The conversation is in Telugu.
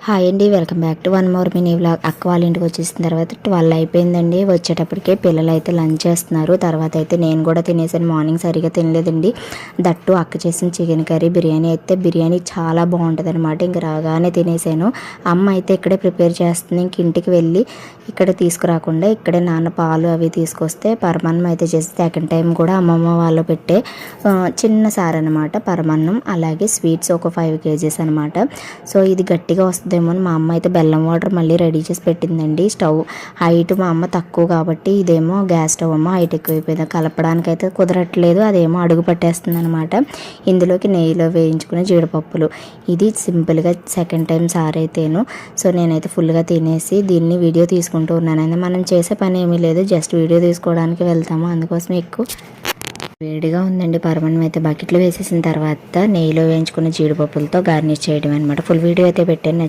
హాయ్ అండి, welcome back to one more mini vlog. అక్క వాళ్ళ ఇంటికి వచ్చేసిన తర్వాత 12 అయిపోయిందండి. వచ్చేటప్పటికే పిల్లలు అయితే లంచ్ చేస్తున్నారు. తర్వాత అయితే నేను కూడా తినేసాను. మార్నింగ్ సరిగా తినలేదండి. దట్టు అక్క చేసిన చికెన్ కర్రీ బిర్యానీ చాలా బాగుంటుంది అనమాట. ఇంక రాగానే తినేసాను. అమ్మ అయితే ఇక్కడే ప్రిపేర్ చేస్తుంది. ఇంక ఇంటికి వెళ్ళి ఇక్కడ తీసుకురాకుండా ఇక్కడే నాన్న పాలు అవి తీసుకొస్తే పరమాన్నం అయితే చేసి సెకండ్ టైం కూడా అమ్మమ్మ వాళ్ళు పెట్టే చిన్న సార్ అనమాట పరమాన్నం. అలాగే స్వీట్స్ ఒక 5 kgs అనమాట. సో ఇది గట్టిగా వస్తుందేమో అని మా అమ్మ అయితే బెల్లం వాటర్ మళ్ళీ రెడీ చేసి పెట్టిందండి. స్టవ్ హైట్ మా అమ్మ తక్కువ కాబట్టి ఇదేమో గ్యాస్ స్టవ్ అమ్మ హైట్ ఎక్కువైపోయింది. కలపడానికి అయితే కుదరట్లేదు, అదేమో అడుగు పట్టేస్తుంది అనమాట. ఇందులోకి నెయ్యిలో వేయించుకునే జీడిపప్పులు. ఇది సింపుల్గా సెకండ్ టైం సార్ అయితేను. సో నేనైతే ఫుల్గా తినేసి దీన్ని వీడియో తీసుకుంటూ ఉన్నాను. మనం చేసే పని ఏమీ లేదు, జస్ట్ వీడియో తీసుకోవడానికి వెళ్తాము. అందుకోసం ఎక్కువ వేడిగా ఉందండి. పరమాన్నం అయితే బకెట్లో వేసేసిన తర్వాత నెయ్యిలో వేయించుకున్న జీడిపప్పులతో గార్నిష్ చేయడం అనమాట. ఫుల్ వీడియో అయితే పెట్టాను.